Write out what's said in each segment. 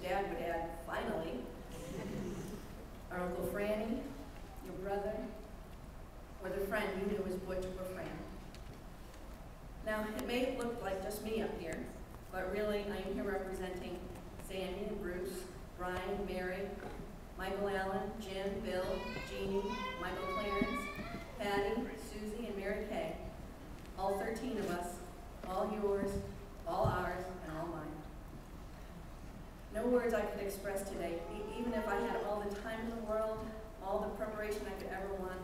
Dad would add, finally. Our Uncle Franny, your brother, or the friend you knew as Butch or Fran. Now, it may look like just me up here, but really I am here representing Sandy and Bruce, Brian, Mary, Michael Allen, Jim, Bill, Jeannie, Michael Clarence, Patty, Susie, and Mary Kay. All 13 of us, all yours, all ours, and all mine. No words I could express today, even if I had all the time in the world, all the preparation I could ever want,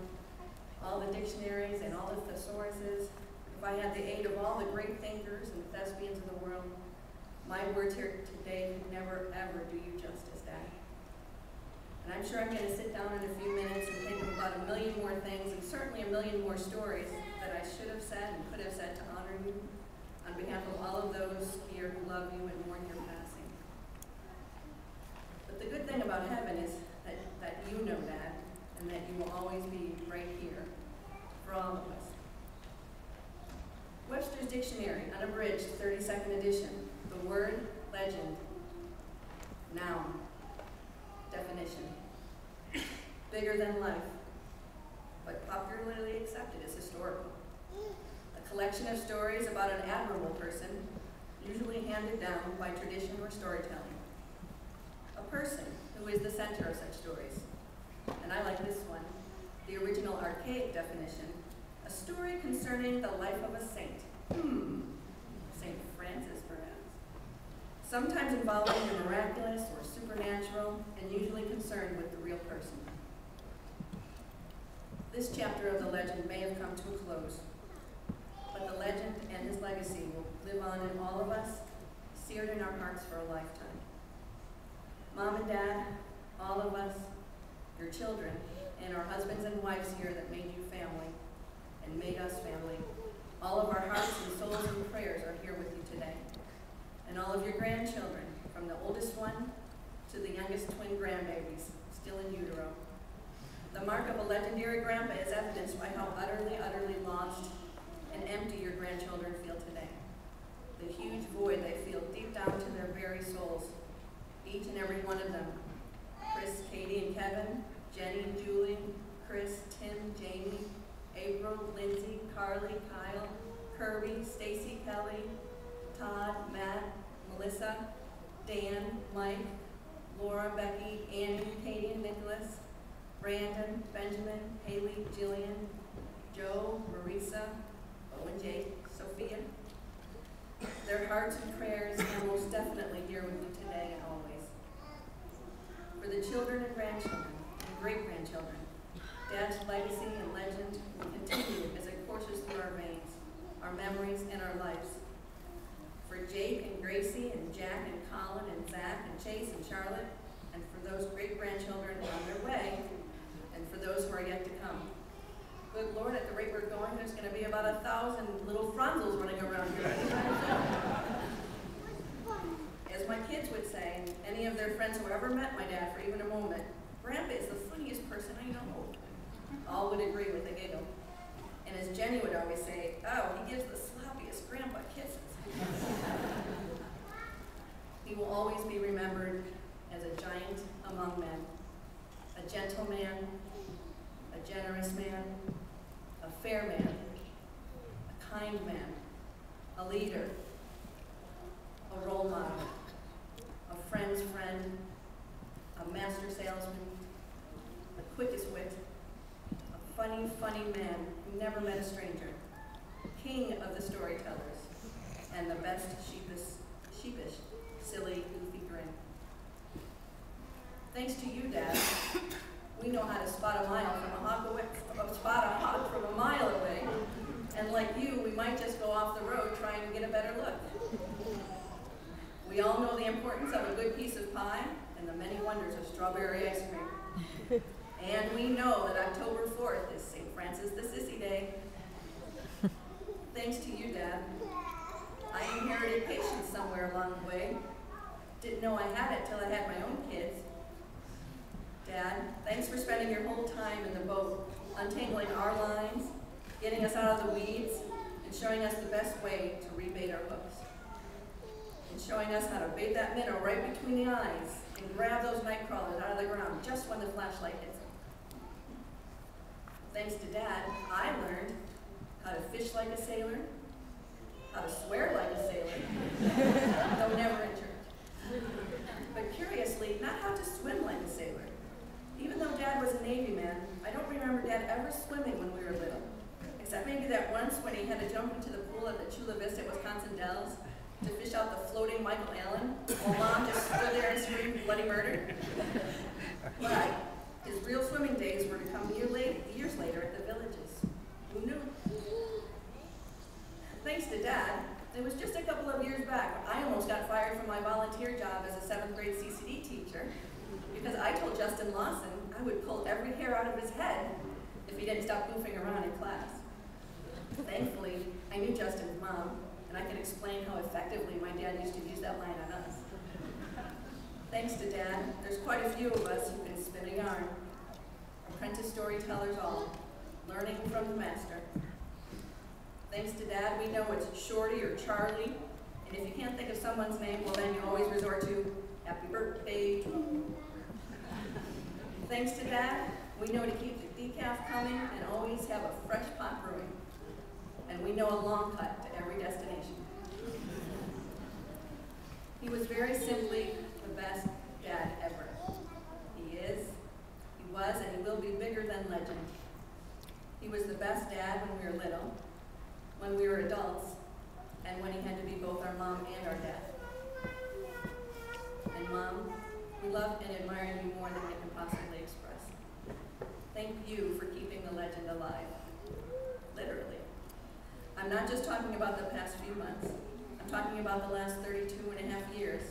all the dictionaries and all the thesauruses, if I had the aid of all the great thinkers and thespians of the world, my words here today could never, ever do you justice, Dad. And I'm sure I'm going to sit down in a few minutes and think about a million more things, and certainly a million more stories that I should have said and could have said to honor you on behalf of all of those here who love you and mourn your passing. But the good thing about heaven is that you know that, and that you will always be right here for all of us. Webster's Dictionary, unabridged, 32nd edition. The word legend. Noun. Definition. Bigger than life, but popularly accepted as historical. A collection of stories about an admirable person, usually handed down by tradition or storytelling. A person who is the center of such stories. And I like this one, the original archaic definition, a story concerning the life of a saint. Saint Francis, perhaps. Sometimes involving the miraculous or supernatural, and usually concerned with the real person. This chapter of the legend may have come to a close, but the legend and his legacy will live on in all of us, seared in our hearts for a lifetime. Mom and Dad, all of us, your children, and our husbands and wives here that made you family and made us family, all of our hearts and souls and prayers are here with you today. And all of your grandchildren, from the oldest one to the youngest twin grandbabies, still in utero. The mark of a legendary grandpa is evidenced by how utterly, utterly lost and empty your grandchildren feel today. The huge void they feel deep down to their very souls, each and every one of them. Chris, Katie, and Kevin, Jenny, Julie, Chris, Tim, Jamie, April, Lindsay, Carly, Kyle, Kirby, Stacy, Kelly, Todd, Matt, Melissa, Dan, Mike, Laura, Becky, Annie, Katie, and Nicholas, Brandon, Benjamin, Haley, Jillian, Joe, Marisa, Owen, Jake, Sophia. Their hearts and prayers are most definitely here with you today and always. For the children and grandchildren and great-grandchildren, Dad's legacy and legend will continue as it courses through our veins, our memories, and our lives. For Jake and Gracie and Jack and Colin and Zach and Chase and Charlotte, and for those great-grandchildren on their way, and for those who are yet to come. Good Lord, at the rate we're going, there's going to be about 1,000 little Franzels running around here. As my kids would say, and any of their friends who ever met my dad for even a moment, Grandpa is the funniest person I know. All would agree with a giggle. And as Jenny would always say, oh, he gives the sloppiest grandpa kisses. He will always be remembered as a giant among men, a gentle man, a generous man, a fair man, a kind man, a leader, a role model, a friend's friend, a master salesman, the quickest wit, a funny, funny man who never met a stranger, king of the storytellers, and the best sheepish, silly, goofy grin. Thanks to you, Dad, we know how to spot a hawk from a mile away, and like you, we might just go off the road trying to get a better look. We all know the importance of a good piece of pie and the many wonders of strawberry ice cream. And we know that October 4th is St. Francis the Sissy Day. Thanks to you, Dad. I inherited patience somewhere along the way. Didn't know I had it till I had my own kids. Dad, thanks for spending your whole time in the boat, untangling our lines, getting us out of the weeds, and showing us the best way to rebait our hooks. and showing us how to bait that minnow right between the eyes and grab those night crawlers out of the ground just when the flashlight hits them. Thanks to Dad, I learned how to fish like a sailor, how to swear like a sailor, though never in church. But curiously, not how to swim like a sailor. Even though Dad was a Navy man, I don't remember Dad ever swimming when we were little. Except maybe that once when he had to jump into the pool at the Chula Vista, Wisconsin Dells to fish out the floating Michael Allen, while Mom just stood there and screamed bloody murder. But his real swimming days were to come years later at the villages. Who knew? Thanks to Dad, it was just a couple of years back when I almost got fired from my volunteer job as a 7th grade CCD teacher because I told Justin Lawson I would pull every hair out of his head if he didn't stop goofing around in class. Thankfully, I knew Justin's mom, and I could explain how effectively my dad used to use that line on us. Thanks to Dad, there's quite a few of us who can spin a yarn. Apprentice storytellers all, learning from the master. Thanks to Dad, we know it's Shorty or Charlie, and if you can't think of someone's name, well then you always resort to happy birthday. Thanks to Dad, we know to keep the decaf coming and always have a fresh pot brewing. And we know a long cut to every destination. He was very simply the best dad ever. He is, he was, and he will be bigger than legend. He was the best dad when we were little, when we were adults, and when he had to be both our mom and our dad. And Mom, we love and admire you more than we can possibly express. Thank you for keeping the legend alive, literally. I'm not just talking about the past few months. I'm talking about the last 32.5 years.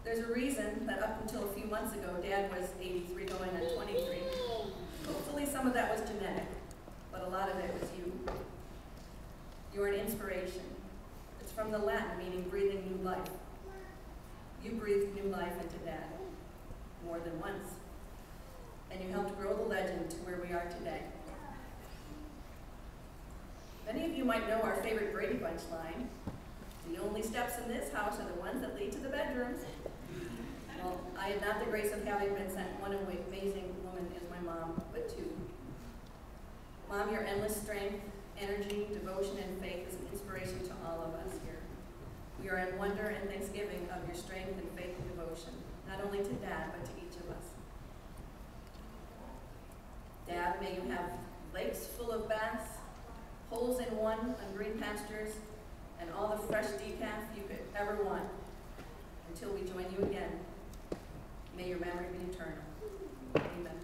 There's a reason that up until a few months ago, Dad was 83 going on 23. Hopefully some of that was genetic, but a lot of it was you. You're an inspiration. It's from the Latin meaning breathing new life. You breathed new life into Dad, more than once. And you helped grow the legend to where we are today. Many of you might know our favorite Brady Bunch line. The only steps in this house are the ones that lead to the bedrooms. Well, I had not the grace of having been sent one amazing woman as my mom, but two. Mom, your endless strength, energy, devotion, and faith is an inspiration to all of us here. We are in wonder and thanksgiving of your strength and faith and devotion, not only to Dad, but to each of us. Dad, may you have lakes full of bass, holes in one on green pastures, and all the fresh decaf you could ever want until we join you again. May your memory be eternal. Amen.